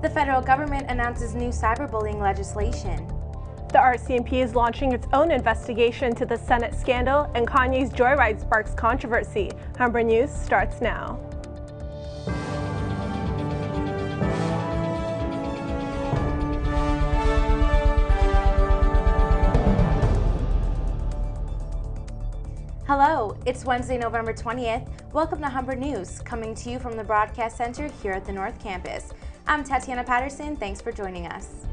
The federal government announces new cyberbullying legislation. The RCMP is launching its own investigation into the Senate scandal, and Kanye's joyride sparks controversy. Humber News starts now. Hello, it's Wednesday, November 20th. Welcome to Humber News, coming to you from the Broadcast Center here at the North Campus. I'm Tatiana Patterson. Thanks for joining us.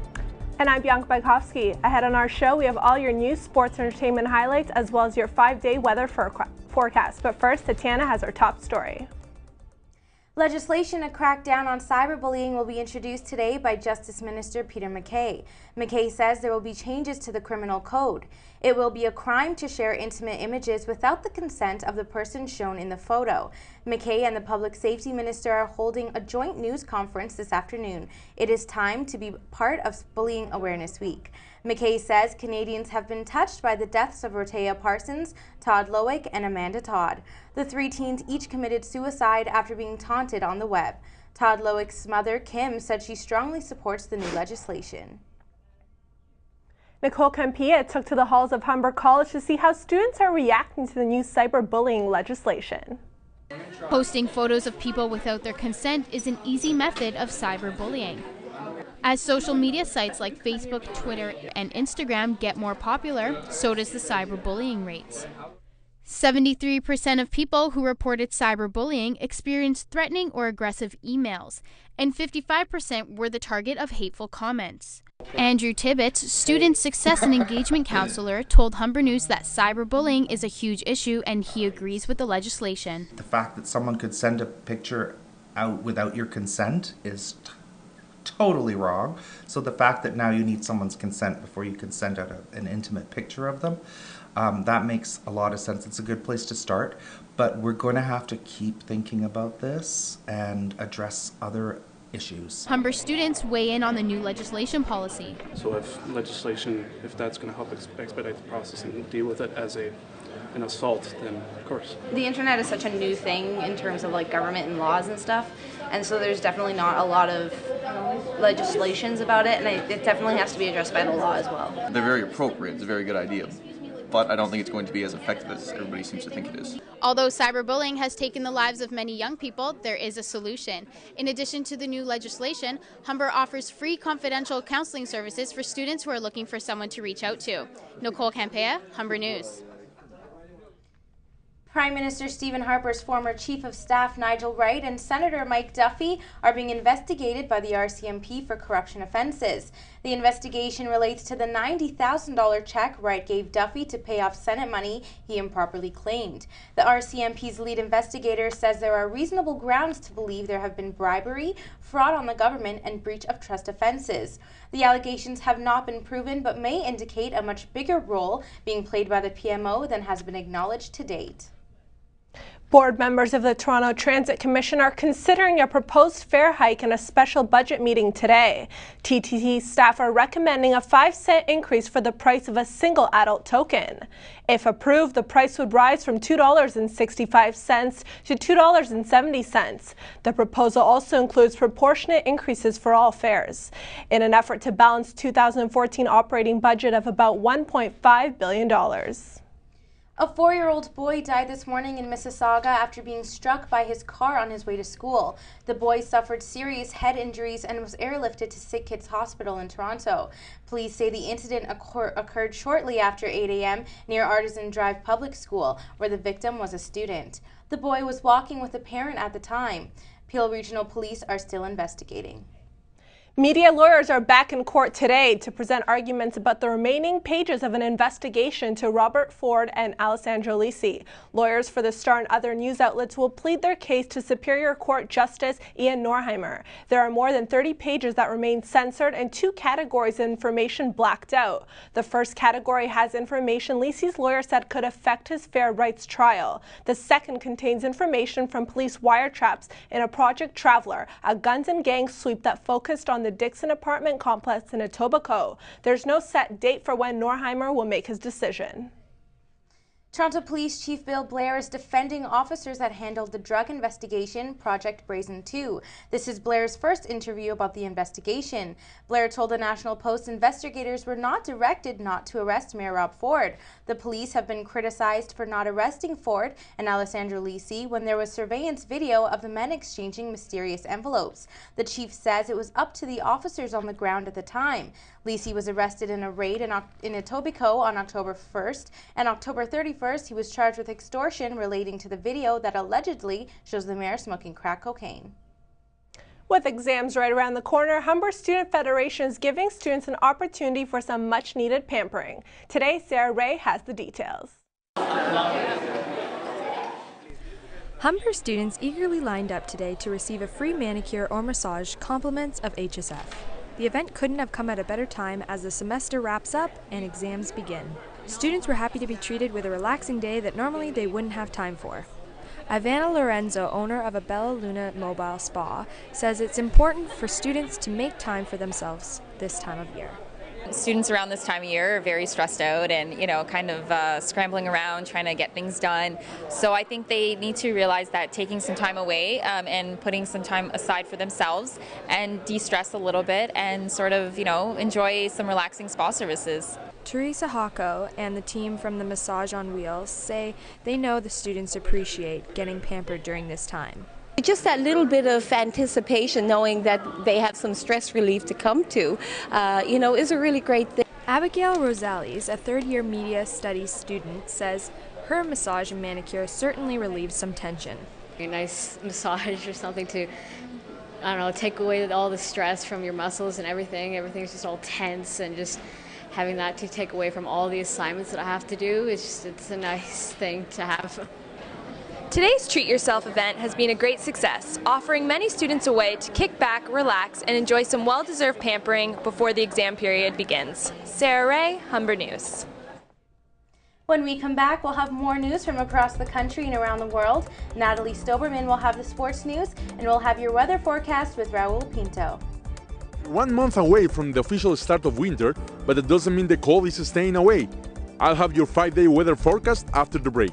And I'm Bianca Bajkowski. Ahead on our show, we have all your news, sports, and entertainment highlights, as well as your 5-day weather forecast. But first, Tatiana has our top story. Legislation to crack down on cyberbullying will be introduced today by Justice Minister Peter MacKay. MacKay says there will be changes to the criminal code. It will be a crime to share intimate images without the consent of the person shown in the photo. MacKay and the Public Safety Minister are holding a joint news conference this afternoon. It is time to be part of Bullying Awareness Week. MacKay says Canadians have been touched by the deaths of Rotea Parsons, Todd Lowick, and Amanda Todd. The three teens each committed suicide after being taunted on the web. Todd Lowick's mother, Kim, said she strongly supports the new legislation. Nicole Campia took to the halls of Humber College to see how students are reacting to the new cyberbullying legislation. Posting photos of people without their consent is an easy method of cyberbullying. As social media sites like Facebook, Twitter, and Instagram get more popular, so does the cyberbullying rates. 73% of people who reported cyberbullying experienced threatening or aggressive emails, and 55% were the target of hateful comments. Andrew Tibbetts, Student Success and Engagement Counselor, told Humber News that cyberbullying is a huge issue and he agrees with the legislation. The fact that someone could send a picture out without your consent is totally wrong. So the fact that now you need someone's consent before you can send out an intimate picture of them, that makes a lot of sense. It's a good place to start, but we're going to have to keep thinking about this and address other issues. Humber students weigh in on the new legislation policy. So if that's going to help expedite the process and deal with it as an assault, then of course. The internet is such a new thing in terms of like government and laws and stuff, and so there's definitely not a lot of legislations about it, and it definitely has to be addressed by the law as well. They're very appropriate. It's a very good idea, but I don't think it's going to be as effective as everybody seems to think it is. Although cyberbullying has taken the lives of many young people, there is a solution. In addition to the new legislation, Humber offers free confidential counseling services for students who are looking for someone to reach out to. Nicole Campea, Humber News. Prime Minister Stephen Harper's former Chief of Staff Nigel Wright and Senator Mike Duffy are being investigated by the RCMP for corruption offenses. The investigation relates to the $90,000 check Wright gave Duffy to pay off Senate money he improperly claimed. The RCMP's lead investigator says there are reasonable grounds to believe there have been bribery, fraud on the government, and breach of trust offenses. The allegations have not been proven but may indicate a much bigger role being played by the PMO than has been acknowledged to date. Board members of the Toronto Transit Commission are considering a proposed fare hike in a special budget meeting today. TTC staff are recommending a 5-cent increase for the price of a single adult token. If approved, the price would rise from $2.65 to $2.70. The proposal also includes proportionate increases for all fares, in an effort to balance 2014 operating budget of about $1.5 billion. A 4-year-old boy died this morning in Mississauga after being struck by his car on his way to school. The boy suffered serious head injuries and was airlifted to Sick Kids Hospital in Toronto. Police say the incident occurred shortly after 8 a.m. near Artisan Drive Public School, where the victim was a student. The boy was walking with a parent at the time. Peel Regional Police are still investigating. Media lawyers are back in court today to present arguments about the remaining pages of an investigation to Robert Ford and Alessandro Lisi. Lawyers for the Star and other news outlets will plead their case to Superior Court Justice Ian Norheimer. There are more than 30 pages that remain censored and 2 categories of information blacked out. The first category has information Lisi's lawyer said could affect his fair rights trial. The second contains information from police wiretaps in a Project Traveler, a guns and gangs sweep that focused on the Dixon apartment complex in Etobicoke. There's no set date for when Norheimer will make his decision. Toronto Police Chief Bill Blair is defending officers that handled the drug investigation, Project Brazen 2. This is Blair's first interview about the investigation. Blair told the National Post investigators were not directed not to arrest Mayor Rob Ford. The police have been criticized for not arresting Ford and Alessandro Lisi when there was surveillance video of the men exchanging mysterious envelopes. The chief says it was up to the officers on the ground at the time. Lisi was arrested in a raid in Etobicoke on October 1st, and October 31st he was charged with extortion relating to the video that allegedly shows the mayor smoking crack cocaine. With exams right around the corner, Humber Student Federation is giving students an opportunity for some much-needed pampering. Today, Sarah Ray has the details. Humber students eagerly lined up today to receive a free manicure or massage, compliments of HSF. The event couldn't have come at a better time as the semester wraps up and exams begin. Students were happy to be treated with a relaxing day that normally they wouldn't have time for. Ivana Lorenzo, owner of a Bella Luna mobile spa, says it's important for students to make time for themselves this time of year. Students around this time of year are very stressed out and, kind of scrambling around trying to get things done. So I think they need to realize that taking some time away and putting some time aside for themselves and de-stress a little bit and sort of, enjoy some relaxing spa services. Teresa Hocko and the team from the Massage on Wheels say they know the students appreciate getting pampered during this time. Just that little bit of anticipation, knowing that they have some stress relief to come to, is a really great thing. Abigail Rosales, a third-year media studies student, says her massage and manicure certainly relieves some tension. A nice massage or something to, take away all the stress from your muscles and everything. Everything's just all tense, and just having that to take away from all the assignments that I have to do, it's a nice thing to have. Today's Treat Yourself event has been a great success, offering many students a way to kick back, relax, and enjoy some well-deserved pampering before the exam period begins. Sarah Ray, Humber News. When we come back, we'll have more news from across the country and around the world. Natalie Stoberman will have the sports news, and we'll have your weather forecast with Raul Pinto. 1 month away from the official start of winter, but it doesn't mean the cold is staying away. I'll have your 5-day weather forecast after the break.